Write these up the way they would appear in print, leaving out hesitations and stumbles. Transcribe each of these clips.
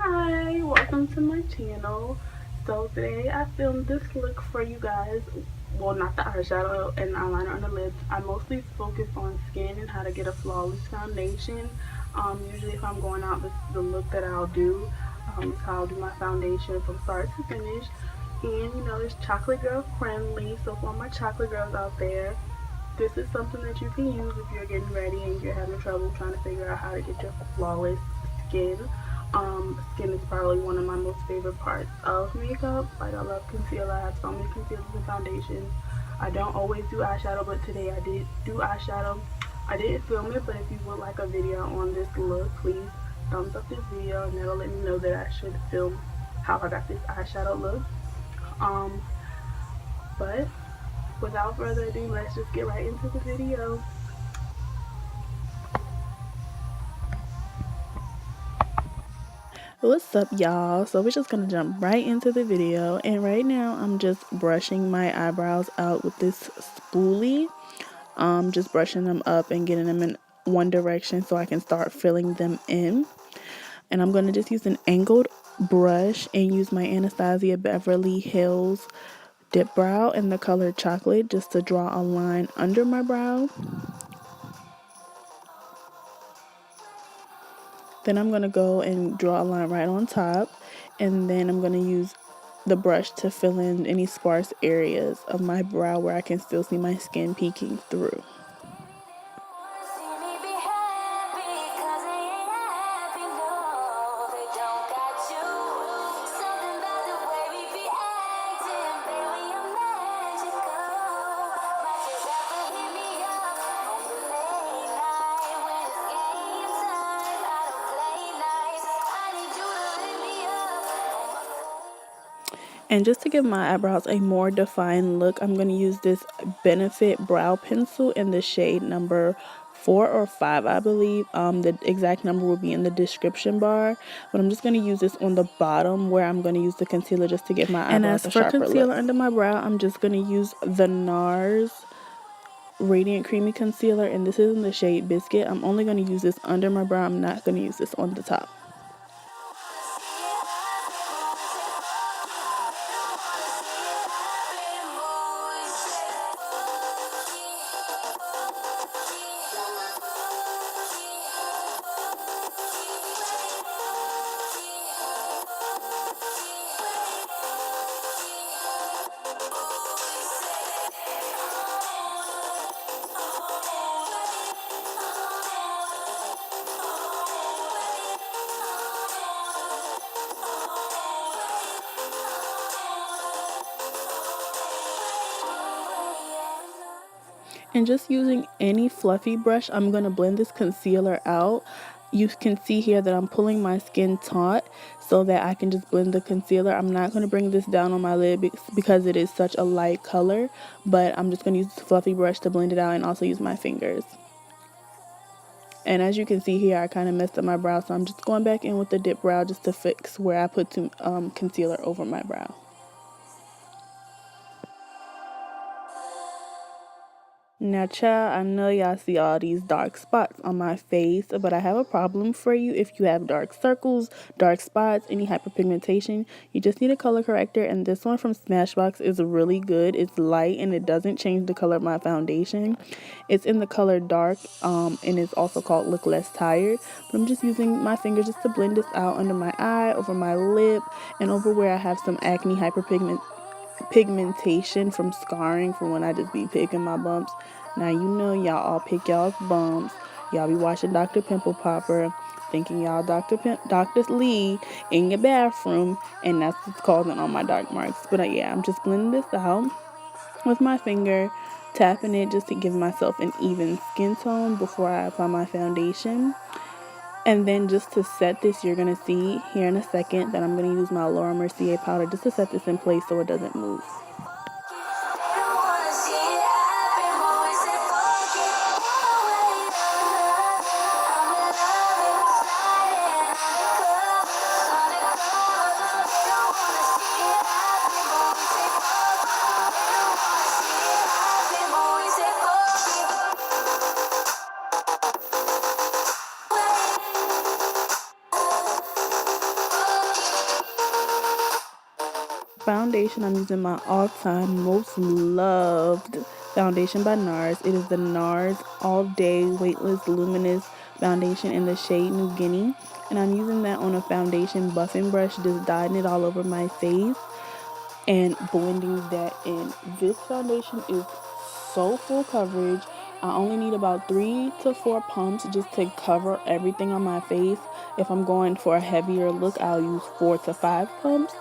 Hi, welcome to my channel. So today I filmed this look for you guys. Well, not the eyeshadow and eyeliner on the lips. I mostly focus on skin and how to get a flawless foundation. Usually if I'm going out, this is the look that I'll do. Is how I'll do my foundation from start to finish. And you know, it's chocolate girl friendly. So for all my chocolate girls out there, this is something that you can use if you're getting ready and you're having trouble trying to figure out how to get your flawless skin. Skin is probably one of my most favorite parts of makeup. Like, I love concealer. I have so many concealers and foundations. I don't always do eyeshadow, but today I did do eyeshadow. I didn't film it, but if you would like a video on this look, please thumbs up this video and that'll let me know that I should film how I got this eyeshadow look. But without further ado, let's just get right into the video. What's up, y'all? So we're just gonna jump right into the video, and right now I'm just brushing my eyebrows out with this spoolie. Just brushing them up and getting them in one direction so I can start filling them in. And I'm gonna just use an angled brush and use my Anastasia Beverly Hills dip brow in the color chocolate just to draw a line under my brow. Then I'm going to go and draw a line right on top, and then I'm going to use the brush to fill in any sparse areas of my brow where I can still see my skin peeking through. And just to give my eyebrows a more defined look, I'm going to use this Benefit brow pencil in the shade number 4 or 5, I believe. The exact number will be in the description bar. But I'm just going to use this on the bottom where I'm going to use the concealer just to give my eyebrows a sharper look. And as for concealer under my brow, I'm just going to use the NARS Radiant Creamy Concealer. And this is in the shade Biscuit. I'm only going to use this under my brow. I'm not going to use this on the top. And just using any fluffy brush, I'm going to blend this concealer out. You can see here that I'm pulling my skin taut so that I can just blend the concealer. I'm not going to bring this down on my lid because it is such a light color, but I'm just going to use this fluffy brush to blend it out and also use my fingers. And as you can see here, I kind of messed up my brow, so I'm just going back in with the dip brow just to fix where I put some concealer over my brow. Now, child, I know y'all see all these dark spots on my face, but I have a problem for you. If you have dark circles, dark spots, any hyperpigmentation, you just need a color corrector, and this one from Smashbox is really good. It's light, and it doesn't change the color of my foundation. It's in the color dark, and it's also called Look Less Tired, but I'm just using my fingers just to blend this out under my eye, over my lip, and over where I have some acne pigmentation from scarring from when I just be picking my bumps. Now, you know, y'all all pick y'all's bumps. Y'all be watching Dr. Pimple Popper, thinking y'all Dr. Lee in your bathroom, and that's what's causing all my dark marks. But yeah, I'm just blending this out with my finger, tapping it just to give myself an even skin tone before I apply my foundation. And then just to set this, you're going to see here in a second that I'm going to use my Laura Mercier powder just to set this in place so it doesn't move. foundation, I'm using my all-time most loved foundation by NARS. It is the NARS All Day Weightless Luminous Foundation in the shade New Guinea. And I'm using that on a foundation buffing brush, just dotting it all over my face and blending that in. This foundation is so full coverage. I only need about 3 to 4 pumps just to cover everything on my face. If I'm going for a heavier look, I'll use 4 to 5 pumps.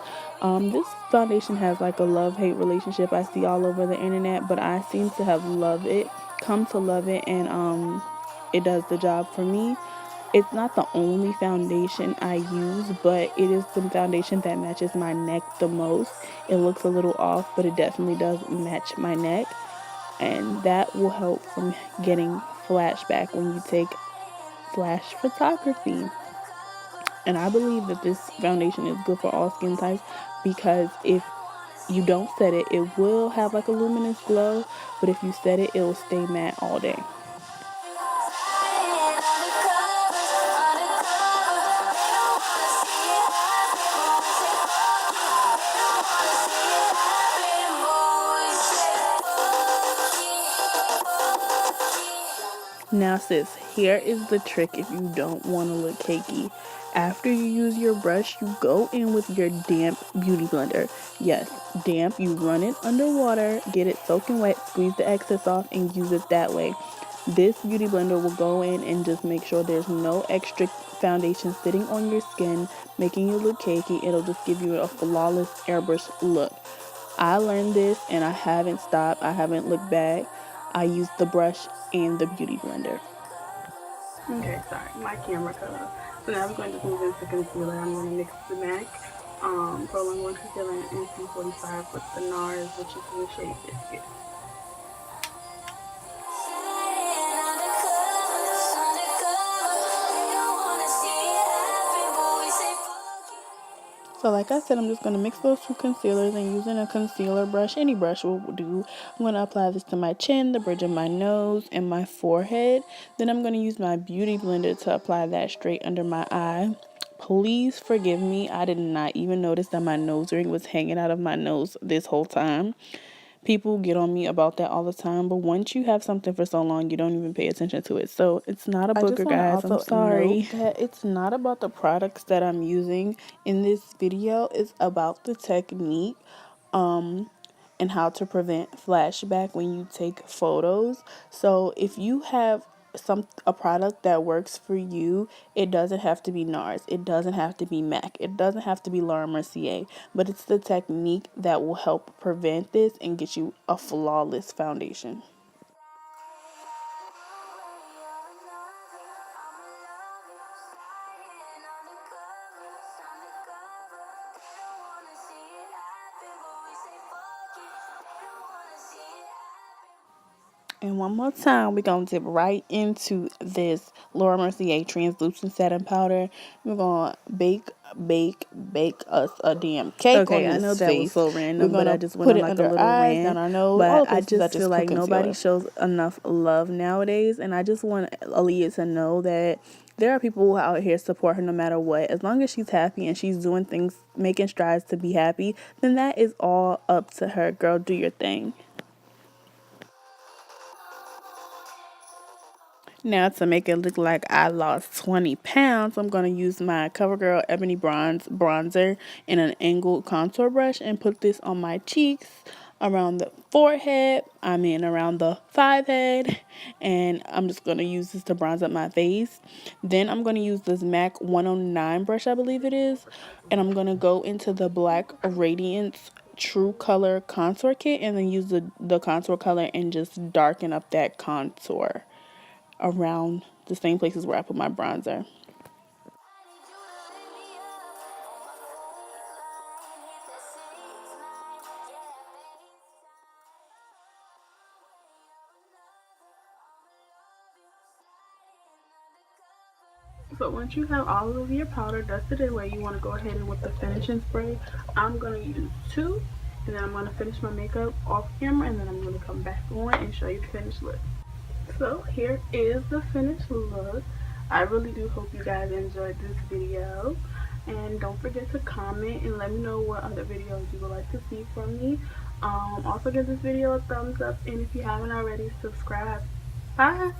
This foundation has like a love-hate relationship I see all over the internet, but I seem to have loved it, come to love it, and it does the job for me. It's not the only foundation I use, but it is the foundation that matches my neck the most. It looks a little off, but it definitely does match my neck, and that will help from getting flashback when you take flash photography. And I believe that this foundation is good for all skin types, because if you don't set it, it will have like a luminous glow, but if you set it, it will stay matte all day. Now sis, here is the trick if you don't want to look cakey. After you use your brush, you go in with your damp beauty blender. Yes, damp. You run it under water, get it soaking wet, squeeze the excess off, and use it that way. This beauty blender will go in and just make sure there's no extra foundation sitting on your skin, making you look cakey. It'll just give you a flawless airbrush look. I learned this and I haven't stopped. I haven't looked back. I use the brush and the beauty blender. Okay, sorry, my camera cut off. So now I'm going to move into concealer. I'm going to mix the MAC Pro 1 Concealer in NC45 with the NARS, which is in the shade Biscuit. So like I said, I'm just going to mix those two concealers, and using a concealer brush, any brush will do, I'm going to apply this to my chin, the bridge of my nose, and my forehead. Then I'm going to use my beauty blender to apply that straight under my eye. Please forgive me, I did not even notice that my nose ring was hanging out of my nose this whole time. People get on me about that all the time, but once you have something for so long, you don't even pay attention to it. So it's not a booger, guys. I'm sorry. That it's not about the products that I'm using in this video. It's about the technique and how to prevent flashback when you take photos. So if you have a product that works for you, it doesn't have to be NARS, it doesn't have to be MAC, it doesn't have to be Laura Mercier, but it's the technique that will help prevent this and get you a flawless foundation. And one more time, we're going to dip right into this Laura Mercier translucent setting powder. We're going to bake us a damn cake on this face. I know that was so random, but I just went on like a little rant down our nose. But I just feel like nobody shows enough love nowadays, and I just want Aaliyah to know that there are people who out here support her no matter what. As long as she's happy and she's doing things, making strides to be happy, then that is all up to her. Girl, do your thing. Now, to make it look like I lost 20 pounds, I'm going to use my CoverGirl Ebony Bronze bronzer in an angled contour brush and put this on my cheeks, around the forehead, around the forehead, and I'm just going to use this to bronze up my face. Then I'm going to use this MAC 109 brush, I believe it is, and I'm going to go into the Black Radiance True Color Contour Kit and then use the contour color and just darken up that contour around the same places where I put my bronzer. So once you have all of your powder dusted away, you want to go ahead and with the finishing spray, I'm going to use 2, and then I'm going to finish my makeup off camera, and then I'm going to come back on and show you the finished look. So here is the finished look. I really do hope you guys enjoyed this video, and don't forget to comment and let me know what other videos you would like to see from me. Also give this video a thumbs up, and if you haven't already, subscribe. Bye.